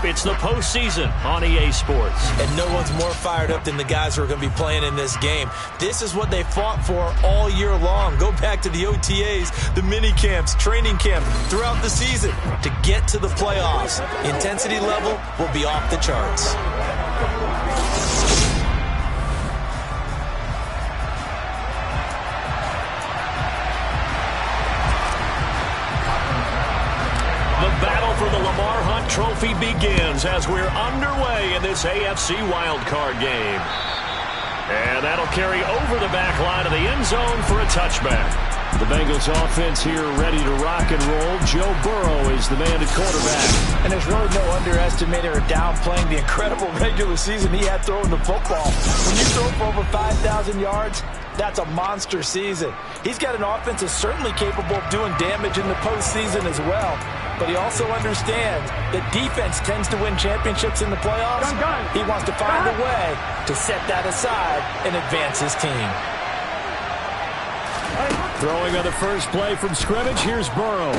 It's the postseason on EA Sports. And no one's more fired up than the guys who are going to be playing in this game. This is what they fought for all year long. Go back to the OTAs, the mini camps, training camp, throughout the season to get to the playoffs. The intensity level will be off the charts. For the Lamar Hunt Trophy begins as we're underway in this AFC wildcard game. And that'll carry over the back line of the end zone for a touchback. The Bengals offense here ready to rock and roll. Joe Burrow is the man at quarterback. And there's really no underestimating or downplaying the incredible regular season he had throwing the football. When you throw for over 5,000 yards, that's a monster season. He's got an offense that's certainly capable of doing damage in the postseason as well. But he also understands that defense tends to win championships in the playoffs. He wants to find a way to set that aside and advance his team. Throwing on the first play from scrimmage, here's Burrow.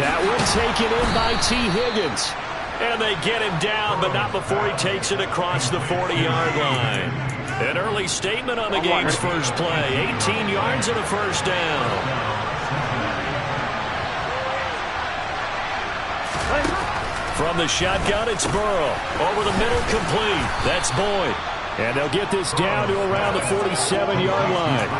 That one taken in by T. Higgins. And they get him down, but not before he takes it across the 40-yard line. An early statement on the game's first play. 18 yards and a first down. From the shotgun, it's Burrow. Over the middle, complete. That's Boyd. And they'll get this down to around the 47-yard line.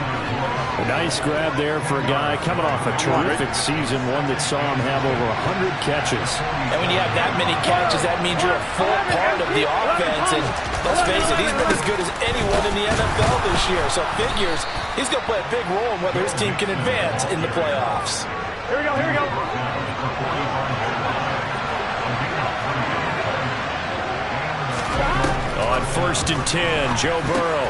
A nice grab there for a guy coming off a terrific season, one that saw him have over 100 catches. And when you have that many catches, that means you're a full part of the offense. And let's face it, he's been as good as anyone in the NFL this year. So figures he's going to play a big role in whether his team can advance in the playoffs. Here we go, here we go. On 1st and 10, Joe Burrow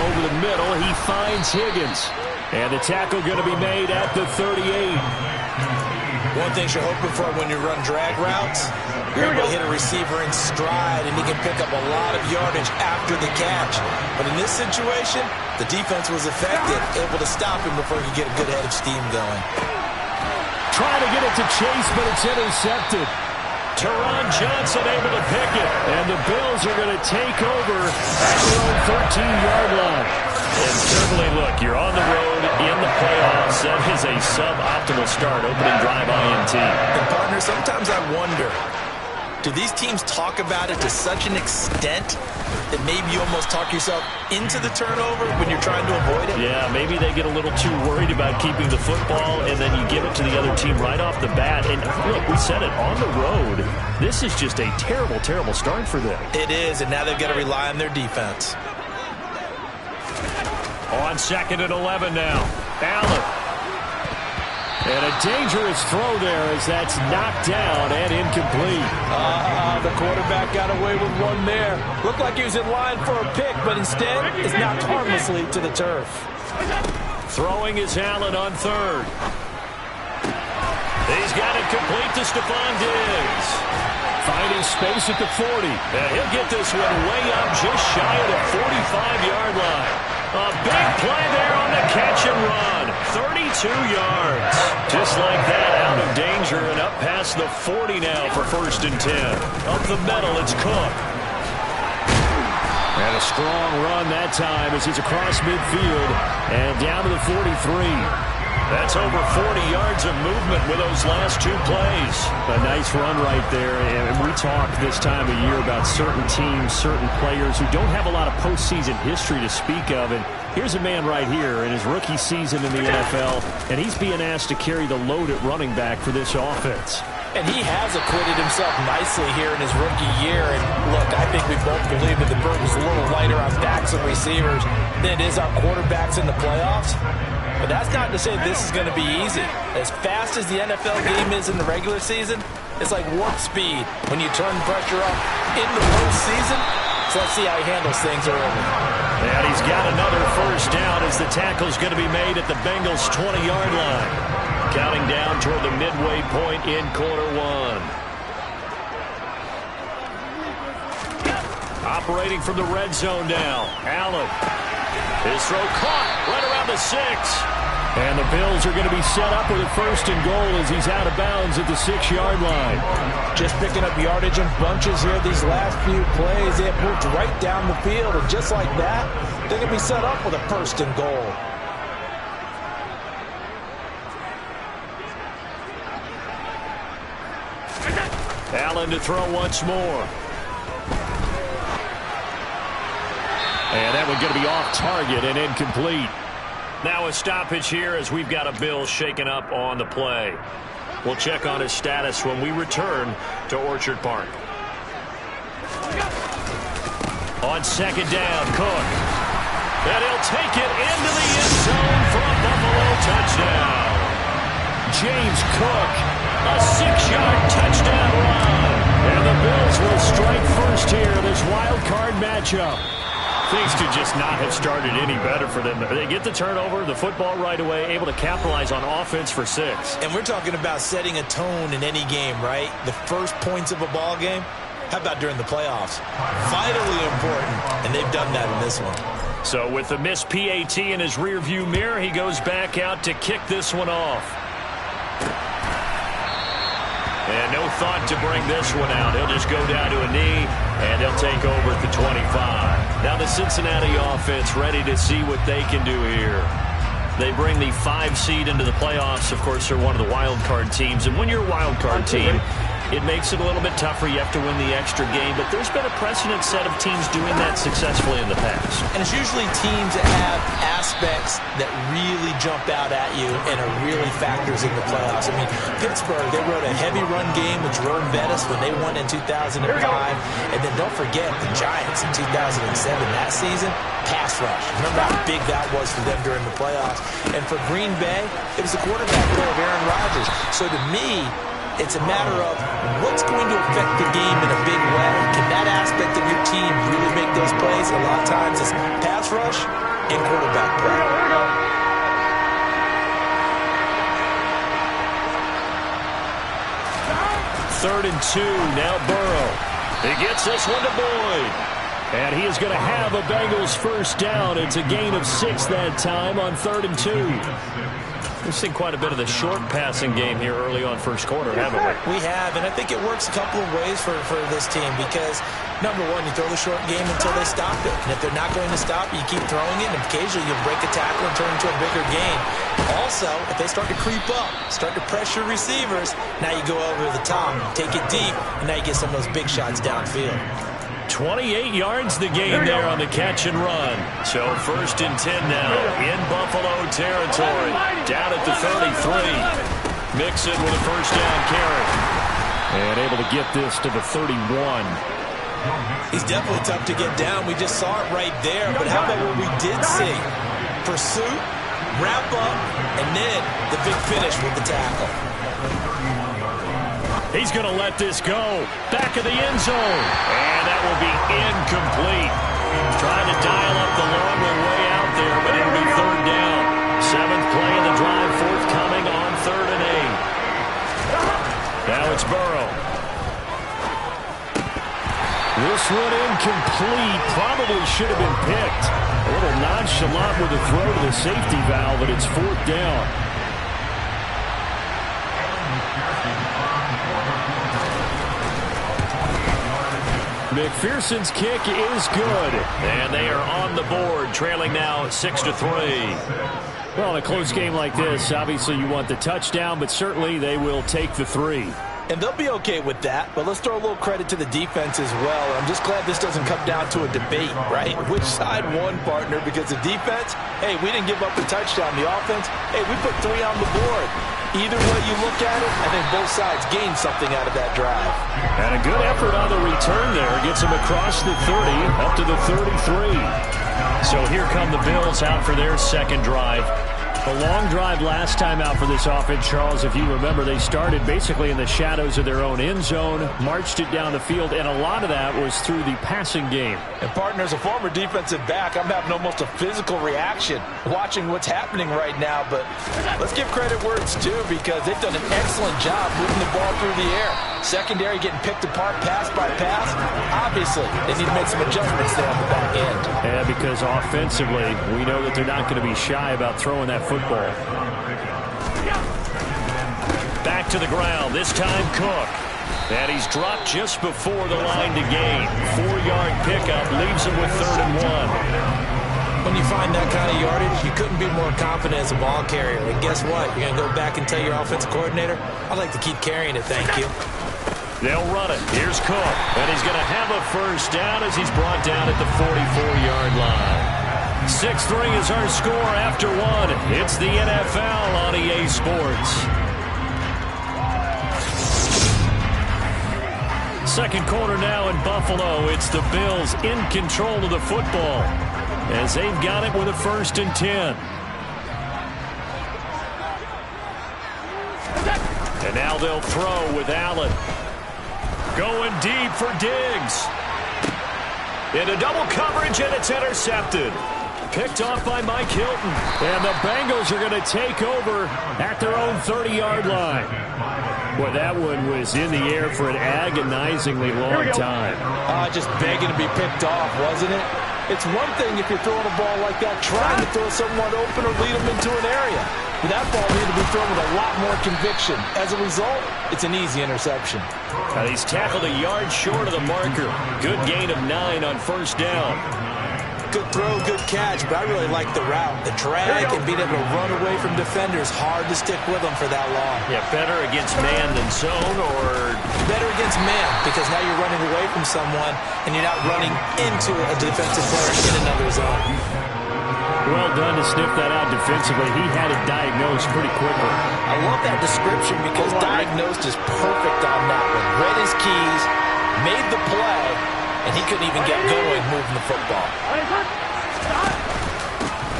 over the middle. He finds Higgins. And the tackle going to be made at the 38. One thing you're hoping for when you run drag routes, you're able to hit a receiver in stride, and he can pick up a lot of yardage after the catch. But in this situation, the defense was effective, able to stop him before he could get a good head of steam going. Trying to get it to Chase, but it's intercepted. Teron Johnson able to pick it. And the Bills are going to take over at their own 13-yard line. And certainly, look, you're on the road in the playoffs. That is a suboptimal start, opening drive INT. And, partner, sometimes I wonder, do these teams talk about it to such an extent that maybe you almost talk yourself into the turnover when you're trying to avoid it? Yeah, maybe they get a little too worried about keeping the football, and then you give it to the other team right off the bat. And look, we said it, on the road, this is just a terrible, terrible start for them. It is, and now they've got to rely on their defense. On 2nd and 11 now, Allen. And a dangerous throw there as that's knocked down and incomplete. The quarterback got away with one there. Looked like he was in line for a pick, but instead is knocked harmlessly to the turf. Throwing is Allen on 3rd. He's got it complete to Stephon Diggs. Finding space at the 40. And he'll get this one way up just shy of the 45-yard line. A big play there on the catch and run. 32 yards. Just like that, out of danger and up past the 40 now for 1st and 10. Up the middle, it's Cook. And a strong run that time as he's across midfield and down to the 43. That's over 40 yards of movement with those last 2 plays. A nice run right there. And we talk this time of year about certain teams, certain players who don't have a lot of postseason history to speak of. And here's a man right here in his rookie season in the NFL, and he's being asked to carry the load at running back for this offense. And he has acquitted himself nicely here in his rookie year. And look, I think we both believe that the burden is a little lighter on backs and receivers than it is on quarterbacks in the playoffs. But that's not to say this is going to be easy. As fast as the NFL game is in the regular season, it's like warp speed when you turn pressure up in the postseason. So let's see how he handles things early. And he's got another first down as the tackle's going to be made at the Bengals' 20-yard line. Counting down toward the midway point in quarter 1. Operating from the red zone now. Allen. His throw caught right around the 6. And the Bills are going to be set up with a 1st and goal as he's out of bounds at the 6-yard line. Just picking up yardage in bunches here these last few plays. They have moved right down the field, and just like that, they're going to be set up with a 1st and goal. Allen to throw once more. And that one's going to be off target and incomplete. Now a stoppage here as we've got a Bill shaken up on the play. We'll check on his status when we return to Orchard Park. On 2nd down, Cook. And he'll take it into the end zone for a Buffalo touchdown. James Cook, a 6-yard touchdown run. And the Bills will strike first here, this wild card matchup. Things could just not have started any better for them. They get the turnover, the football right away, able to capitalize on offense for 6. And we're talking about setting a tone in any game, right? The first points of a ball game. How about during the playoffs? Vitally important, and they've done that in this one. So with the missed PAT in his rearview mirror, he goes back out to kick this one off. And no thought to bring this one out. He'll just go down to a knee, and they'll take over at the 25. Now the Cincinnati offense ready to see what they can do here. They bring the 5 seed into the playoffs. Of course, they're one of the wild card teams. And when you're a wild card team, it makes it a little bit tougher. You have to win the extra game. But there's been a precedent set of teams doing that successfully in the past. And it's usually teams that have aspects that really jump out at you and are really factors in the playoffs. I mean, Pittsburgh, they rode a heavy run game with Jerome Bettis when they won in 2005. And then don't forget the Giants in 2007, that season, pass rush. Remember how big that was for them during the playoffs. And for Green Bay, it was the quarterback play of Aaron Rodgers. So to me, it's a matter of what's going to affect the game in a big way. Can that aspect of your team really make those plays? A lot of times it's pass rush and quarterback play. 3rd and 2. Now Burrow. He gets this one to Boyd. And he is going to have a Bengals 1st down. It's a gain of 6 that time on 3rd and 2. We've seen quite a bit of the short passing game here early on first quarter, haven't we? We have, and I think it works a couple of ways for this team because, number one, you throw the short game until they stop it. And if they're not going to stop it, you keep throwing it, and occasionally you'll break a tackle and turn into a bigger gain. Also, if they start to creep up, start to pressure receivers, now you go over the top, take it deep, and now you get some of those big shots downfield. 28 yards the gain there on the catch and run. So 1st and 10 now in Buffalo territory. Down at the 33. Mixon with a 1st down carry. And able to get this to the 31. He's definitely tough to get down. We just saw it right there. But how about what we did see? Pursuit, wrap up, and then the big finish with the tackle. He's going to let this go. Back of the end zone. And that will be incomplete. Trying to dial up the long one way out there, but it'll be 3rd down. 7th play of the drive, forthcoming on 3rd and 8. Now it's Burrow. This one incomplete. Probably should have been picked. A little nonchalant with the throw to the safety valve, but it's 4th down. McPherson's kick is good. And they are on the board, trailing now 6-3. Well, in a close game like this, obviously you want the touchdown, but certainly they will take the 3. And they'll be okay with that, but let's throw a little credit to the defense as well. I'm just glad this doesn't come down to a debate, right? Which side won, partner? Because the defense, hey, we didn't give up the touchdown. The offense, hey, we put 3 on the board. Either way you look at it, I think both sides gained something out of that drive. And a good effort on the return there. Gets him across the 30, up to the 33. So here come the Bills out for their 2nd drive. A long drive last time out for this offense, Charles. If you remember, they started basically in the shadows of their own end zone, marched it down the field, and a lot of that was through the passing game. And, partner, as a former defensive back, I'm having almost a physical reaction watching what's happening right now. But let's give credit where it's due because they've done an excellent job moving the ball through the air. Secondary getting picked apart pass by pass. obviously, they need to make some adjustments there on the back end. Yeah, because offensively, we know that they're not going to be shy about throwing that football. Back to the ground, this time Cook. And he's dropped just before the line to gain. 4-yard pickup leaves him with 3rd and 1. When you find that kind of yardage, you couldn't be more confident as a ball carrier. And guess what? You're going to go back and tell your offensive coordinator, I'd like to keep carrying it, thank you. They'll run it. Here's Cook. And he's going to have a first down as he's brought down at the 44-yard line. 6-3 is our score after 1. It's the NFL on EA Sports. Second quarter now in Buffalo. It's the Bills in control of the football as they've got it with a 1st and 10. And now they'll throw with Allen. Going deep for Diggs. Into double coverage, and it's intercepted. Picked off by Mike Hilton. And the Bengals are going to take over at their own 30-yard line. Boy, that one was in the air for an agonizingly long time. Just begging to be picked off, wasn't it? It's one thing if you're throwing a ball like that, trying to throw someone open or lead them into an area. But that ball needed to be thrown with a lot more conviction. As a result, it's an easy interception. He's tackled a yard short of the marker. Good gain of 9 on 1st down. Good throw, good catch, but I really like the route. The drag and being able to run away from defenders, hard to stick with them for that long. Yeah, better against man than zone, or better against man, because now you're running away from someone and you're not running into a defensive player in another zone. Well done to sniff that out defensively. He had it diagnosed pretty quickly. I love that description because diagnosed is perfect on that one. Read his keys, made the play, and he couldn't even get going moving the football.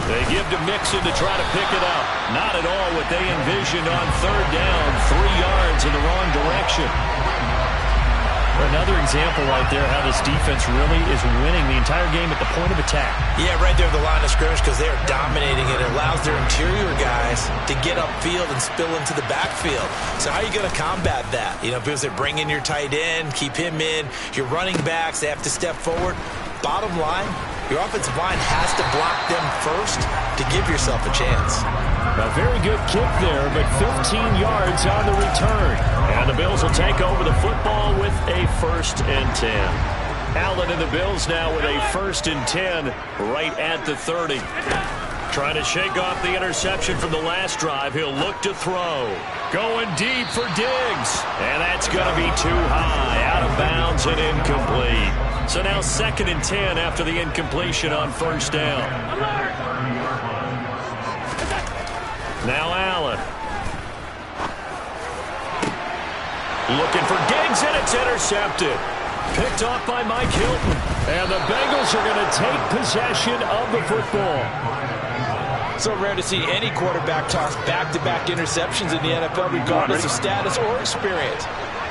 They give to Mixon to try to pick it up. Not at all what they envisioned on 3rd down. 3 yards in the wrong direction. Another example right there how this defense really is winning the entire game at the point of attack. Yeah, right there at the line of scrimmage because they are dominating it. It allows their interior guys to get upfield and spill into the backfield. So how are you going to combat that? You know, because they bring in your tight end, keep him in. Your running backs, they have to step forward. Bottom line, your offensive line has to block them first to give yourself a chance. A very good kick there, but 15 yards on the return. And the Bills will take over the football with a 1st and 10. Allen and the Bills now with a 1st and 10 right at the 30. Trying to shake off the interception from the last drive. He'll look to throw. Going deep for Diggs. And that's going to be too high. Out of bounds and incomplete. So now 2nd and 10 after the incompletion on 1st down. Now Allen. Looking for Diggs, and it's intercepted. Picked off by Mike Hilton. And the Bengals are going to take possession of the football. So rare to see any quarterback toss back-to-back interceptions in the NFL, regardless of status or experience.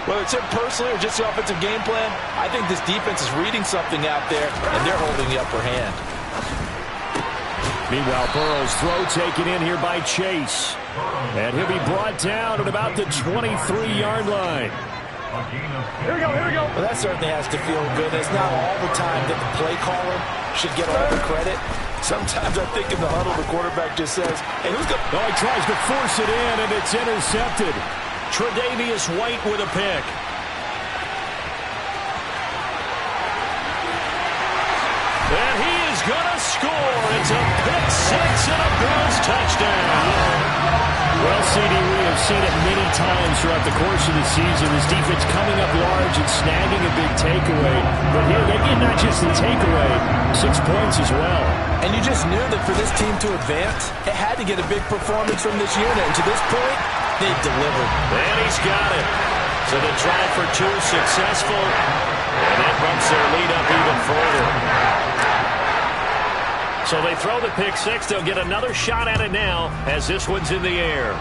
Whether it's him personally or just the offensive game plan, I think this defense is reading something out there, and they're holding the upper hand. Meanwhile, Burrow's throw taken in here by Chase. And he'll be brought down at about the 23-yard line. Here we go. Well, that certainly has to feel good. It's not all the time that the play caller should get all the credit. Sometimes I think in the huddle, the quarterback just says, hey, who's going to... Oh, he tries to force it in, and it's intercepted. Tre'Davious White with a pick. And he is going to score. It's a pick six and a Bills touchdown. Well, CD, we have seen it many times throughout the course of the season. This defense coming up large and snagging a big takeaway. But here, they get not just the takeaway, 6 points as well. And you just knew that for this team to advance, it had to get a big performance from this unit. And to this point, they've delivered. And he's got it. So the try for 2 successful. And that bumps their lead up even further. So they throw the pick six. They'll get another shot at it now as this one's in the air.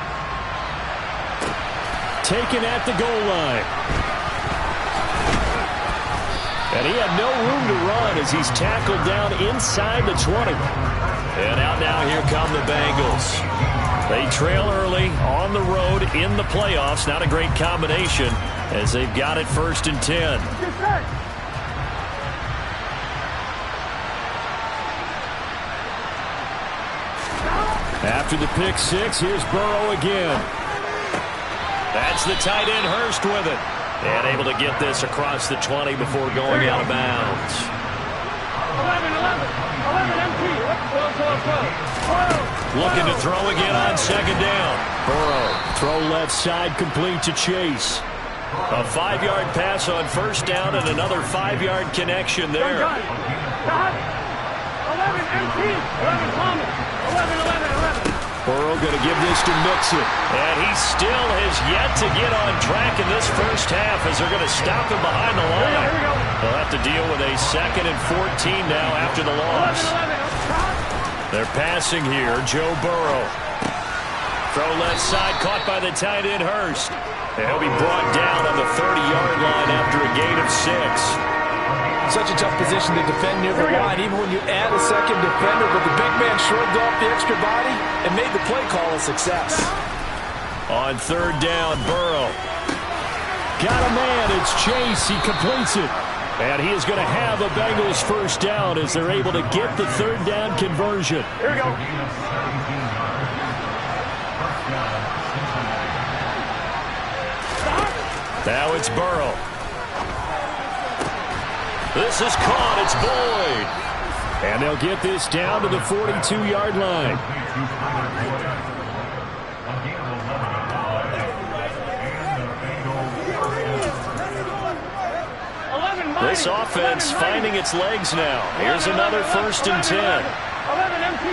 Taken at the goal line. And he had no room to run as he's tackled down inside the 20. And out now, here come the Bengals. They trail early on the road in the playoffs. Not a great combination as they've got it 1st and 10. After the pick six, here's Burrow again. That's the tight end Hurst with it. And able to get this across the 20 before going out of bounds. 11 MP. Looking to throw again on second down. Burrow, throw left side, complete to Chase. A 5-yard pass on first down and another 5-yard connection there. 11 MP. 11 Thomas. 11. Burrow going to give this to Mixon. And he still has yet to get on track in this first half as they're going to stop him behind the line. They'll have to deal with a 2nd and 14 now after the loss. They're passing here. Joe Burrow. Throw left side, caught by the tight end Hurst. And he'll be brought down on the 30-yard line after a gain of 6. Such a tough position to defend near the line, even when you add a second defender. But the big man shrugged off the extra body and made the play call a success. On third down, Burrow. Got a man. It's Chase. He completes it. And he is going to have a Bengals first down as they're able to get the third down conversion. Here we go. Now it's Burrow. This is caught. It's Boyd. And they'll get this down to the 42-yard line. This offense finding its legs now. Here's another 1st and 10. 11 MP.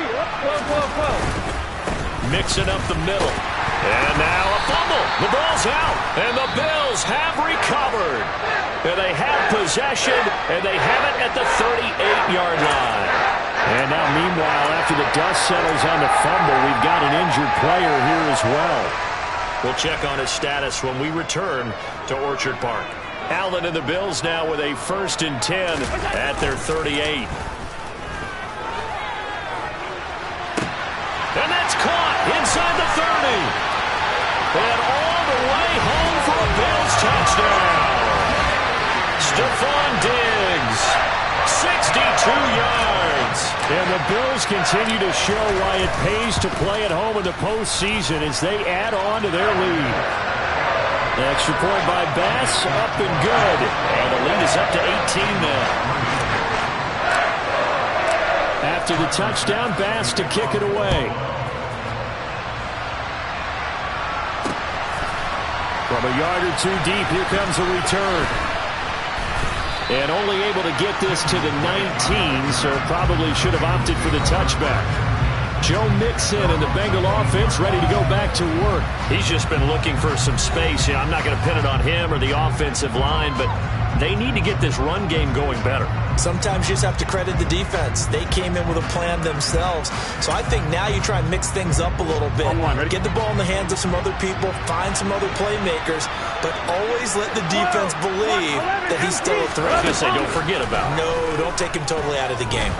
12. Mixing up the middle. And now a fumble. The ball's out. And the Bills have recovered. And they have possession, and they have it at the 38-yard line. And now, meanwhile, after the dust settles on the fumble, we've got an injured player here as well. We'll check on his status when we return to Orchard Park. Allen and the Bills now with a 1st and 10 at their 38. And that's caught inside the 30. And all the way home for a Bills touchdown. Stephon Diggs, 62 yards. And the Bills continue to show why it pays to play at home in the postseason as they add on to their lead. The extra point by Bass, up and good. And the lead is up to 18 now. After the touchdown, Bass to kick it away. From a yard or two deep, here comes a return. And only able to get this to the 19, so probably should have opted for the touchback. Joe Mixon and the Bengal offense ready to go back to work. He's just been looking for some space. Yeah, I'm not going to pin it on him or the offensive line, but they need to get this run game going better. Sometimes you just have to credit the defense. They came in with a plan themselves. So I think now you try and mix things up a little bit. Get the ball in the hands of some other people, find some other playmakers, but always let the defense believe that he's still a threat. I was going to say, don't forget about him. No, don't take him totally out of the game.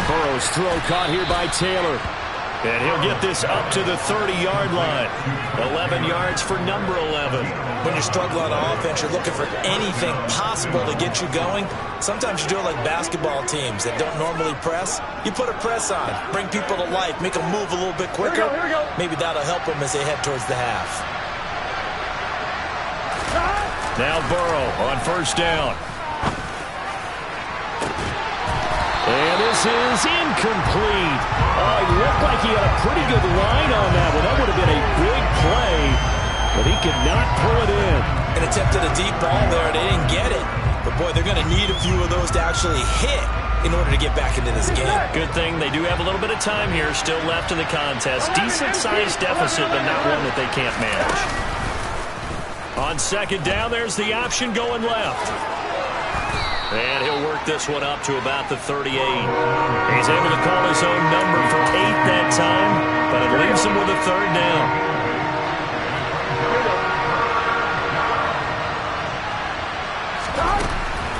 Burrow's throw caught here by Taylor. And he'll get this up to the 30-yard line. 11 yards for number 11. When you struggle on offense, you're looking for anything possible to get you going. Sometimes you do it like basketball teams that don't normally press. You put a press on, bring people to life, make them move a little bit quicker. Here we go. Maybe that'll help them as they head towards the half. Now Burrow on first down. And this is incomplete. Oh, it looked like he had a pretty good line on that one. That would have been a big play, but he could not pull it in. An attempt at a deep ball there. They didn't get it. But, boy, they're going to need a few of those to actually hit in order to get back into this game. Good thing they do have a little bit of time here still left in the contest. Decent-sized deficit, but not one that they can't manage. On second down, there's the option going left. And he'll work this one up to about the 38. He's able to call his own number for 8 that time, but it leaves him with a third down.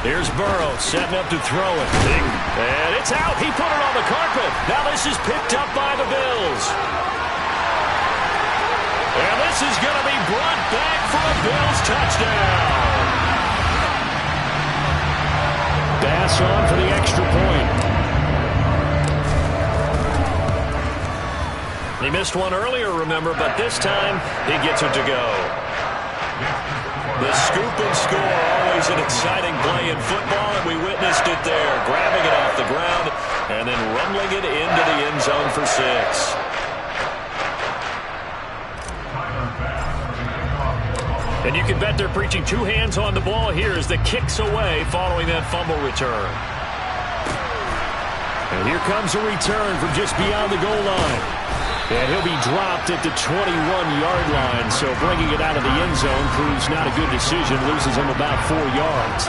Here's Burrow setting up to throw it. And it's out. He put it on the carpet. Now this is picked up by the Bills. And this is going to be brought back for a Bills touchdown. Bass on for the extra point. he missed one earlier, remember, but this time he gets it to go. The scoop and score, always an exciting play in football, and we witnessed it there, grabbing it off the ground and then rumbling it into the end zone for 6. And you can bet they're preaching 2 hands on the ball here as the kick's away following that fumble return. And here comes a return from just beyond the goal line. And he'll be dropped at the 21-yard line, so bringing it out of the end zone proves not a good decision, loses him about 4 yards.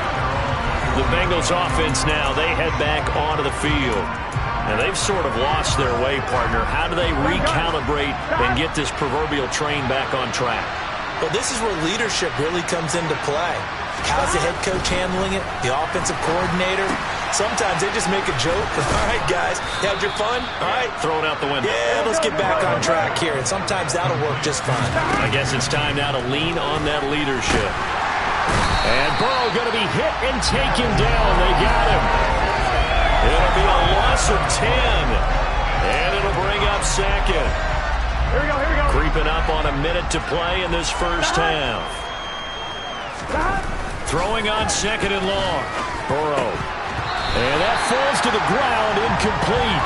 The Bengals offense now, they head back onto the field. And they've sort of lost their way, partner. How do they recalibrate and get this proverbial train back on track? Well, this is where leadership really comes into play. How's the head coach handling it? The offensive coordinator? Sometimes they just make a joke. All right, guys, you had your fun? All right. Throw it out the window. Yeah, let's get back on track here. And sometimes that'll work just fine. I guess it's time now to lean on that leadership. And Burrow going to be hit and taken down. They got him. It'll be a loss of 10. And it'll bring up second. Here we go, here we go. Creeping up on a minute to play in this first half. Throwing on second and long. Burrow. And that falls to the ground, incomplete.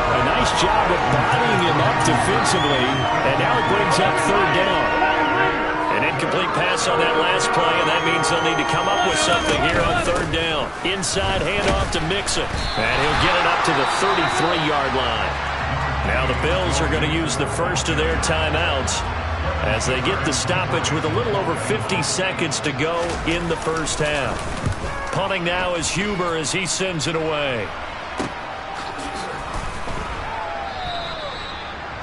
A nice job of bodying him up defensively. And now it brings up third down. An incomplete pass on that last play, and that means they'll need to come up with something here on third down. Inside handoff to Mixon. And he'll get it up to the 33-yard line. Now the Bills are going to use the first of their timeouts as they get the stoppage with a little over 50 seconds to go in the first half. Punting now is Huber as he sends it away.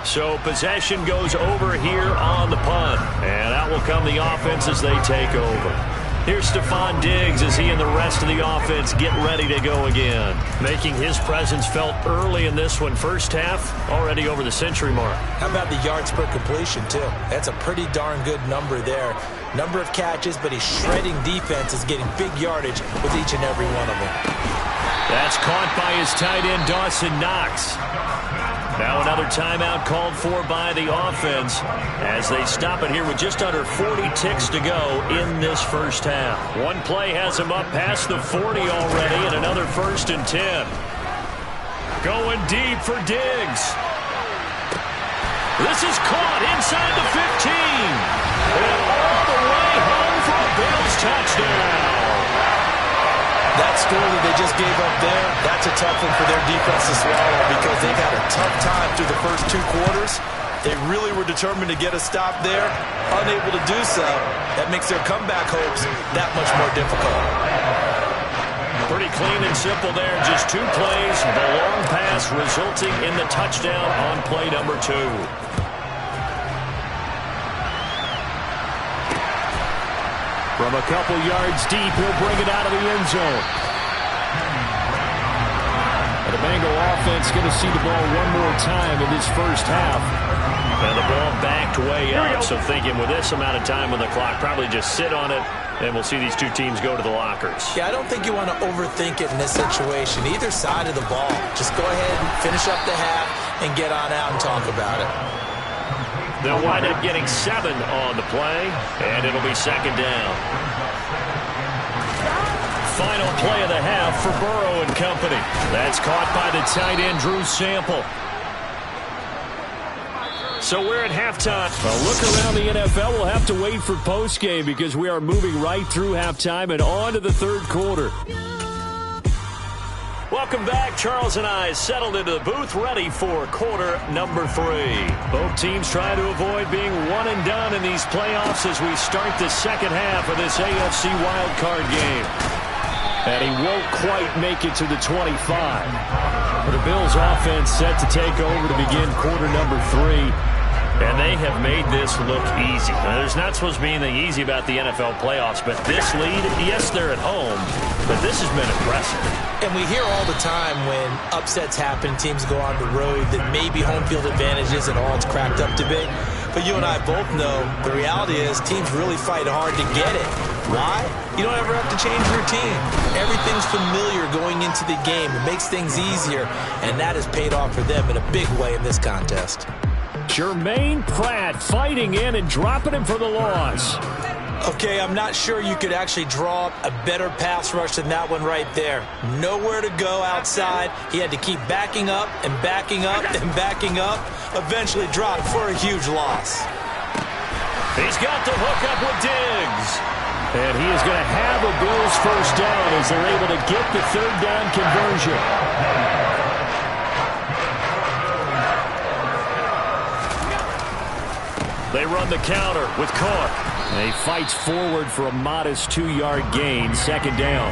So possession goes over here on the punt. And out will come the offense as they take over. Here's Stephon Diggs as he and the rest of the offense get ready to go again. Making his presence felt early in this one. First half, already over the century mark. How about the yards per completion, too? That's a pretty darn good number there. Number of catches, but he's shredding defenses, getting big yardage with each and every one of them. That's caught by his tight end, Dawson Knox. Now another timeout called for by the offense as they stop it here with just under 40 ticks to go in this first half. One play has him up past the 40 already, and another 1st and 10. Going deep for Diggs. This is caught inside the 15. And all the way home for a Bills touchdown. That score that they just gave up there, that's a tough one for their defense to swallow because they've had a tough time through the first 2 quarters. They really were determined to get a stop there. Unable to do so, that makes their comeback hopes that much more difficult. Pretty clean and simple there. Just 2 plays. The long pass resulting in the touchdown on play number 2. From a couple yards deep, he'll bring it out of the end zone. And the Bengal offense going to see the ball one more time in this first half. And the ball backed way up, so thinking with this amount of time on the clock, probably just sit on it, and we'll see these 2 teams go to the lockers. Yeah, I don't think you want to overthink it in this situation. Either side of the ball. Just go ahead and finish up the half and get on out and talk about it. They'll wind up getting 7 on the play, and it'll be second down. Final play of the half for Burrow and company. That's caught by the tight end, Drew Sample. So we're at halftime. A look around the NFL. We'll have to wait for postgame because we are moving right through halftime and on to the third quarter. Welcome back. Charles and I settled into the booth, ready for quarter number 3. Both teams trying to avoid being one and done in these playoffs as we start the second half of this AFC wildcard game. And he won't quite make it to the 25. But the Bills offense set to take over to begin quarter number 3. And they have made this look easy. Now, there's not supposed to be anything easy about the NFL playoffs, but this lead, yes, they're at home, but this has been impressive. And we hear all the time when upsets happen, teams go on the road, that maybe home field advantage isn't all it's cracked up to be. But you and I both know the reality is teams really fight hard to get it. Why? You don't ever have to change routine. Everything's familiar going into the game. It makes things easier, and that has paid off for them in a big way in this contest. Jermaine Pratt fighting in and dropping him for the loss. Okay, I'm not sure you could actually draw up a better pass rush than that one right there. Nowhere to go outside. He had to keep backing up and backing up and backing up. Eventually dropped for a huge loss. He's got the hook up with Diggs. And he is going to have a Bills first down as they're able to get the third down conversion. They run the counter with Cook. And he fights forward for a modest 2-yard gain, second down.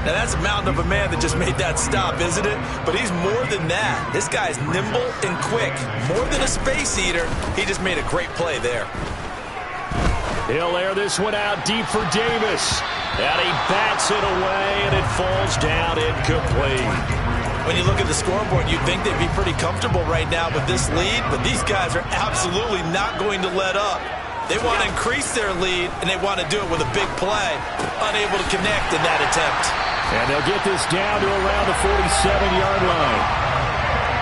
Now that's a mountain of a man that just made that stop, isn't it? But he's more than that. This guy's nimble and quick. More than a space eater, he just made a great play there. He'll air this one out deep for Davis. And he bats it away, and it falls down incomplete. When you look at the scoreboard, you'd think they'd be pretty comfortable right now with this lead, but these guys are absolutely not going to let up. They want to increase their lead, and they want to do it with a big play. Unable to connect in that attempt. And they'll get this down to around the 47-yard line.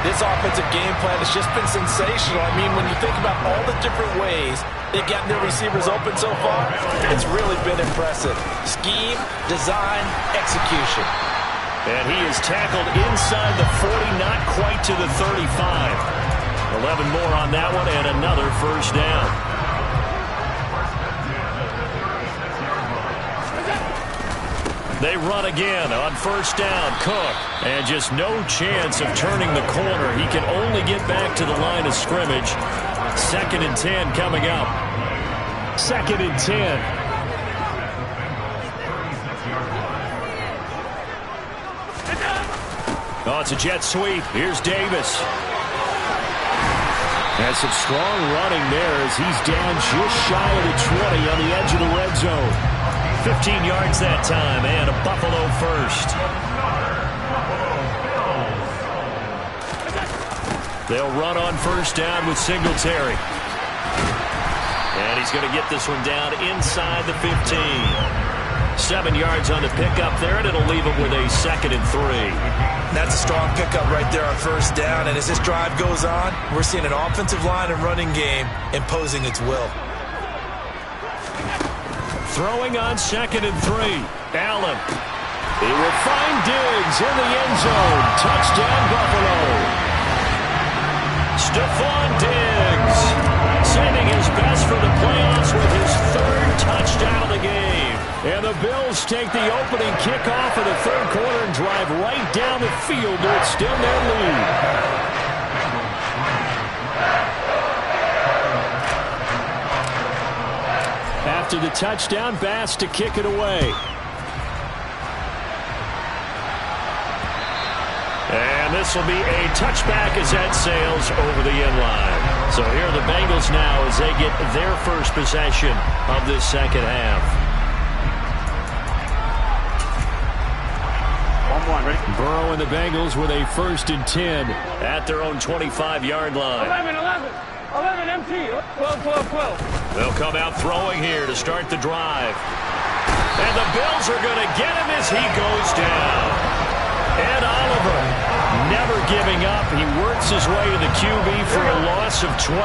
This offensive game plan has just been sensational. I mean, when you think about all the different ways they've gotten their receivers open so far, it's really been impressive. Scheme, design, execution. And he is tackled inside the 40, not quite to the 35. 11 more on that one, and another first down. They run again on first down. Cook. And just no chance of turning the corner. He can only get back to the line of scrimmage. 2nd and 10 coming up. 2nd and 10. Oh, it's a jet sweep. Here's Davis. Has some strong running there as he's down just shy of the 20 on the edge of the red zone. 15 yards that time, and a Buffalo first. They'll run on first down with Singletary. And he's going to get this one down inside the 15. 7 yards on the pickup there, and it'll leave him with a 2nd and 3. That's a strong pickup right there on first down, and as this drive goes on, we're seeing an offensive line and running game imposing its will. Throwing on 2nd and 3. Allen. He will find Diggs in the end zone. Touchdown, Buffalo. Stephon Diggs saving his best for the playoffs with his 3rd touchdown of the game. And the Bills take the opening kickoff of the 3rd quarter and drive right down the field to extend their lead. After the touchdown, Bass to kick it away. And this will be a touchback as that sails over the end line. So here are the Bengals now as they get their first possession of this second half. 1-1, ready? Burrow and the Bengals with a 1st and 10 at their own 25-yard line. 11 empty. 12. They'll come out throwing here to start the drive. And the Bills are going to get him as he goes down. Ed Oliver never giving up. He works his way to the QB for a loss of 12.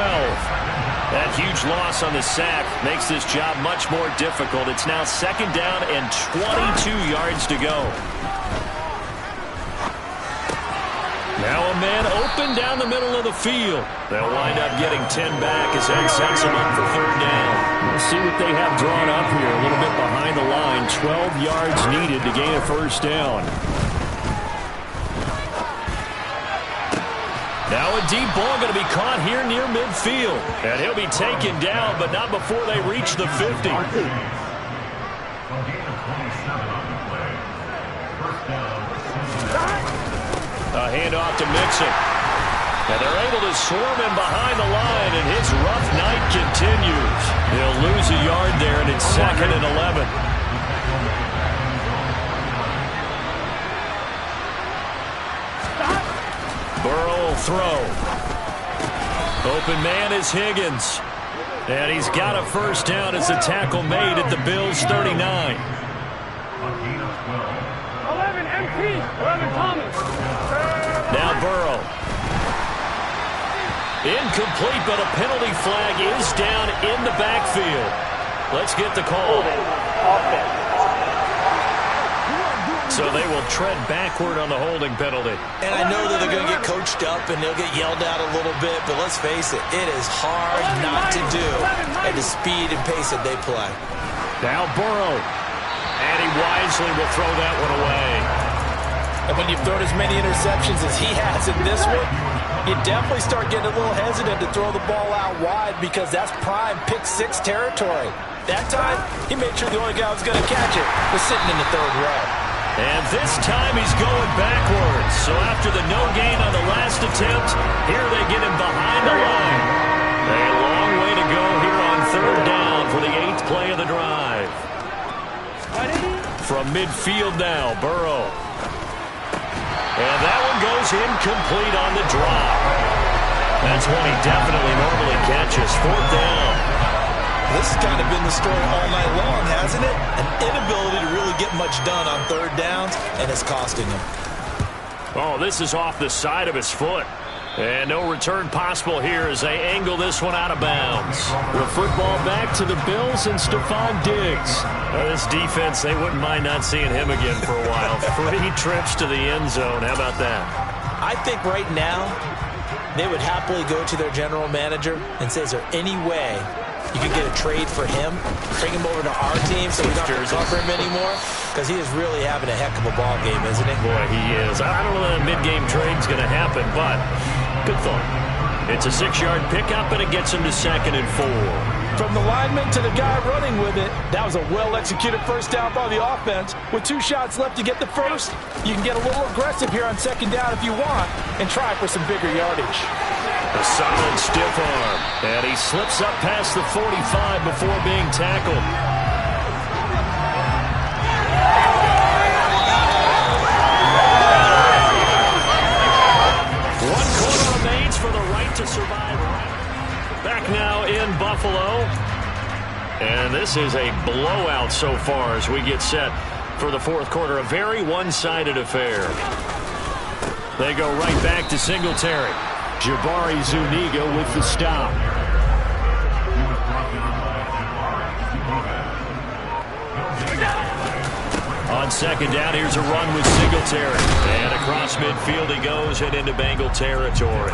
That huge loss on the sack makes this job much more difficult. It's now 2nd down and 22 yards to go. Now a man open down the middle of the field. They'll wind up getting 10 back as that sets them up for 3rd down. We'll see what they have drawn up here. A little bit behind the line. 12 yards needed to gain a 1st down. Now a deep ball going to be caught here near midfield. And he'll be taken down, but not before they reach the 50. A handoff to Mixon. And they're able to swarm him behind the line, and his rough night continues. He'll lose a yard there, and it's 2nd and 11. Burrow will throw. Open man is Higgins. And he's got a 1st down as the tackle made at the Bills' 39. 11 empty. 11 Thomas. Now Burrow. Incomplete, but a penalty flag is down in the backfield. Let's get the call. So they will tread backward on the holding penalty. And I know that they're going to get coached up and they'll get yelled at a little bit, but let's face it, it is hard not to do at the speed and pace that they play. Now Burrow. And he wisely will throw that one away. And when you've thrown as many interceptions as he has in this one, you definitely start getting a little hesitant to throw the ball out wide because that's prime pick six territory. That time, he made sure the only guy who was going to catch it was sitting in the third row. And this time he's going backwards. So after the no gain on the last attempt, here they get him behind the line. A long way to go here on third down for the 8th play of the drive. From midfield now, Burrow. And that one goes incomplete on the drop. That's one he definitely normally catches. 4th down. This has kind of been the story all night long, hasn't it? An inability to really get much done on third downs, and it's costing him. Oh, this is off the side of his foot. And no return possible here as they angle this one out of bounds. The football back to the Bills and Stephon Diggs. This defense, they wouldn't mind not seeing him again for a while. 3 trips to the end zone. How about that? I think right now they would happily go to their general manager and say, is there any way you could get a trade for him, bring him over to our team so we don't have to cover him anymore? Because he is really having a heck of a ball game, isn't he? Boy, he is. I don't know that a mid-game trade's going to happen, but good thought. It's a 6-yard pickup, and it gets him to 2nd and 4. From the lineman to the guy running with it, that was a well-executed first down by the offense. With 2 shots left to get the first, you can get a little aggressive here on 2nd down if you want and try for some bigger yardage. A solid stiff arm, and he slips up past the 45 before being tackled. One quarter remains for the right to survive. Back now in Buffalo. And this is a blowout so far as we get set for the 4th quarter. A very one-sided affair. They go right back to Singletary. Jabari Zuniga with the stop. On 2nd down, here's a run with Singletary. And across midfield he goes and into Bengal territory.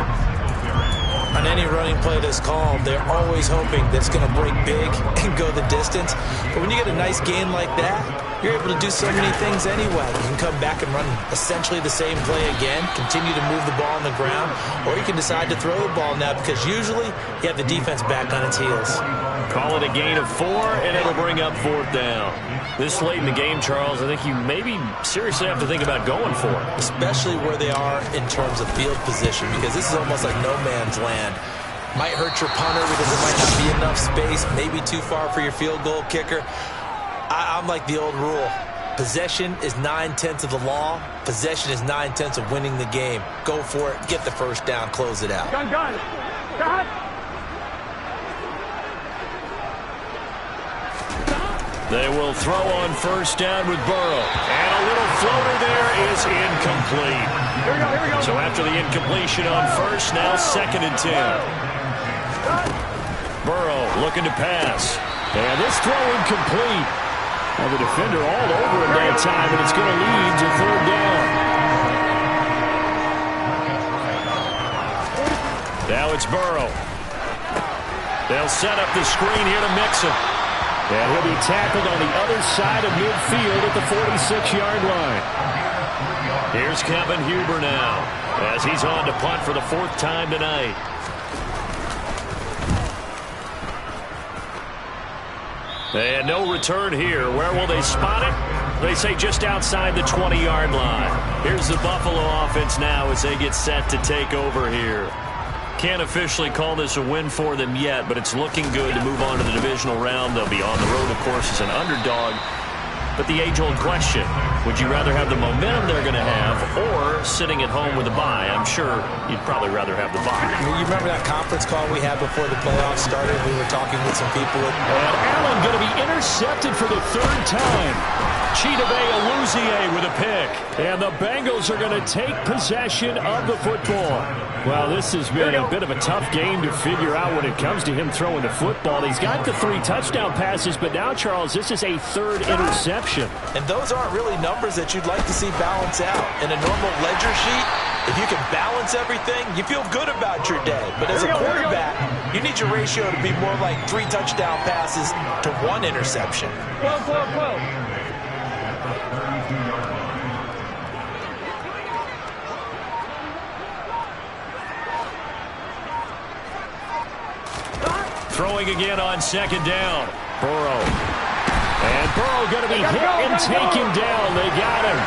On any running play that's called, they're always hoping that it's going to break big and go the distance. But when you get a nice gain like that, you're able to do so many things anyway. You can come back and run essentially the same play again, continue to move the ball on the ground, or you can decide to throw the ball now because usually you have the defense back on its heels. Call it a gain of 4, and it'll bring up 4th down. This late in the game, Charles, I think you maybe seriously have to think about going for it. Especially where they are in terms of field position, because this is almost like no man's land. Might hurt your punter because it might not be enough space, maybe too far for your field goal kicker. I'm like the old rule. Possession is 9/10 of the law. Possession is 9/10 of winning the game. Go for it. Get the first down. Close it out. Gun. Gun. They will throw on 1st down with Burrow. And a little floater there is incomplete. Here we go. So after the incompletion on 1st, now 2nd and 10. Burrow looking to pass. And this throw incomplete. Well, the defender all over him that time, and it's going to lead to 3rd down. Now it's Burrow. They'll set up the screen here to mix him. And he'll be tackled on the other side of midfield at the 46-yard line. Here's Kevin Huber now as he's on to punt for the 4th time tonight. And no return here. Where will they spot it? They say just outside the 20-yard line. Here's the Buffalo offense now as they get set to take over here. Can't officially call this a win for them yet, but it's looking good to move on to the divisional round. They'll be on the road, of course, as an underdog. But the age-old question, would you rather have the momentum they're going to have or sitting at home with a bye? I'm sure you'd probably rather have the bye. You remember that conference call we had before the playoffs started? We were talking with some people. And Allen going to be intercepted for the 3rd time. Chidobe Awuzie with a pick. And the Bengals are going to take possession of the football. Well, this has been a bit of a tough game to figure out when it comes to him throwing the football. He's got the 3 touchdown passes, but now, Charles, this is a 3rd interception. And those aren't really numbers that you'd like to see balance out. In a normal ledger sheet, if you can balance everything, you feel good about your day. But as a quarterback, you need your ratio to be more like 3 touchdown passes to 1 interception. Whoa. Throwing again on 2nd down. Burrow. And Burrow going to be hit and taken down. They got him.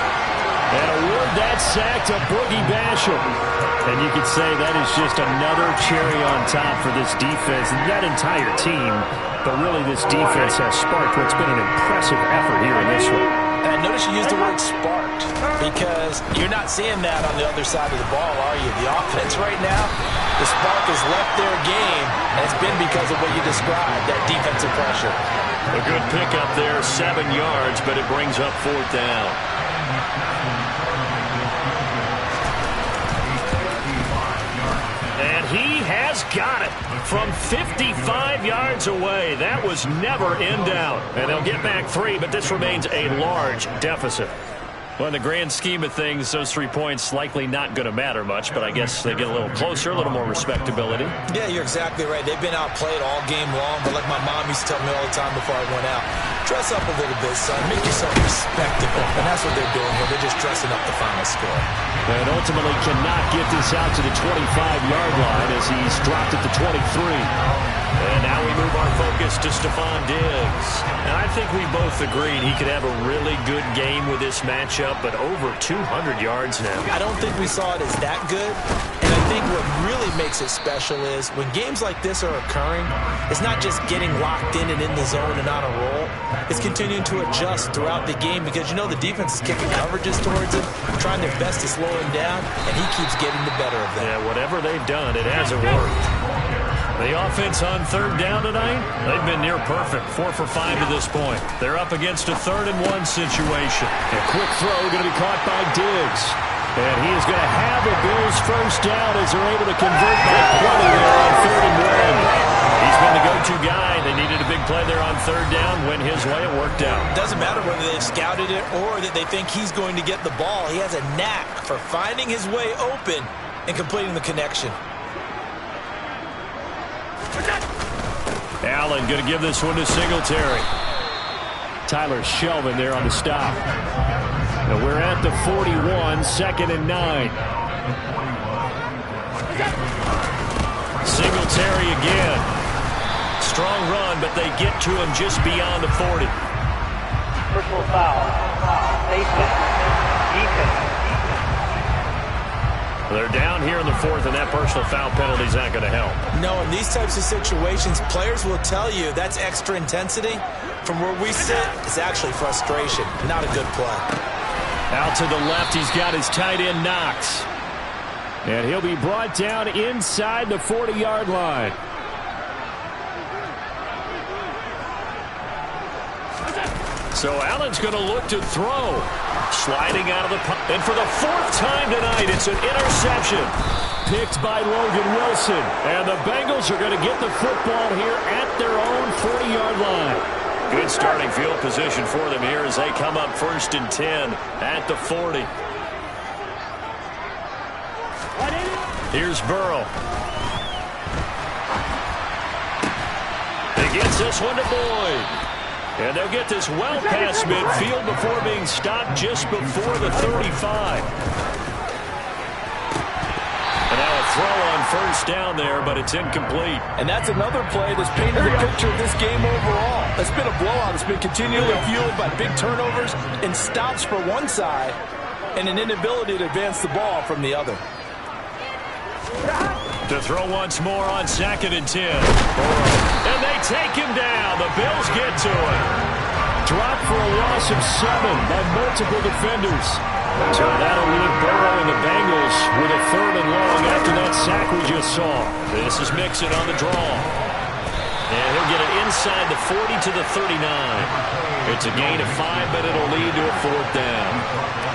And award that sack to Boogie Basham. And you could say that is just another cherry on top for this defense and that entire team. But really, this defense has sparked what's been an impressive effort here in this one. And notice you used the word sparked because you're not seeing that on the other side of the ball, are you? The offense right now, the spark has left their game, and it's been because of what you described, that defensive pressure. A good pickup there, 7 yards, but it brings up 4th down. And he has got it from 55 yards away. That was never in doubt. And they'll get back 3, but this remains a large deficit. Well, in the grand scheme of things, those 3 points likely not going to matter much, but I guess they get a little closer, a little more respectability. Yeah, you're exactly right. They've been outplayed all game long, but like my mom used to tell me all the time before I went out, dress up a little bit, son. Make yourself respectable. And that's what they're doing here. They're just dressing up the final score. And ultimately cannot get this out to the 25-yard line as he's dropped at the 23. And now we move our focus to Stephon Diggs. And I think we both agreed he could have a really good game with this matchup, but over 200 yards now. I don't think we saw it as that good. And I think what really makes it special is when games like this are occurring, it's not just getting locked in and in the zone and on a roll. It's continuing to adjust throughout the game because, you know, the defense is kicking coverages towards him, trying their best to slow him down, and he keeps getting the better of them. Yeah, whatever they've done, it hasn't worked. The offense on 3rd down tonight, they've been near perfect, 4 for 5 to this point. They're up against a 3rd and 1 situation. A quick throw going to be caught by Diggs. And he is going to have the Bills first down as they're able to convert by 20 there on 3rd and 1. He's been the go-to guy. They needed a big play there on 3rd down. Went his way, it worked out. Doesn't matter whether they've scouted it or that they think he's going to get the ball. He has a knack for finding his way open and completing the connection. Allen going to give this one to Singletary. Tyler Shelvin there on the stop. And we're at the 41, 2nd and 9. Singletary again. Strong run, but they get to him just beyond the 40. Personal foul. Safety. Defense. They're down here in the 4th, and that personal foul penalty is not going to help. No, in these types of situations, players will tell you that's extra intensity. From where we sit, it's actually frustration. Not a good play. Out to the left, he's got his tight end Knox. And he'll be brought down inside the 40-yard line. So Allen's going to look to throw. Sliding out of the pocket. And for the 4th time tonight, it's an interception. Picked by Logan Wilson. And the Bengals are going to get the football here at their own 40-yard line. Good starting field position for them here as they come up 1st and 10 at the 40. Here's Burrow. He gets this one to Boyd. And they'll get this well past midfield before being stopped just before the 35. And now a throw on 1st down there, but it's incomplete. And that's another play that's painted the picture of this game overall. It's been a blowout. It's been continually fueled by big turnovers and stops for one side and an inability to advance the ball from the other. To throw once more on 2nd and 10. And they take him down. The Bills get to him. Dropped for a loss of 7 by multiple defenders. So that'll leave Burrow and the Bengals with a 3rd and long after that sack we just saw. This is Mixon on the draw. And he'll get it inside the 40 to the 39. It's a gain of 5, but it'll lead to a 4th down.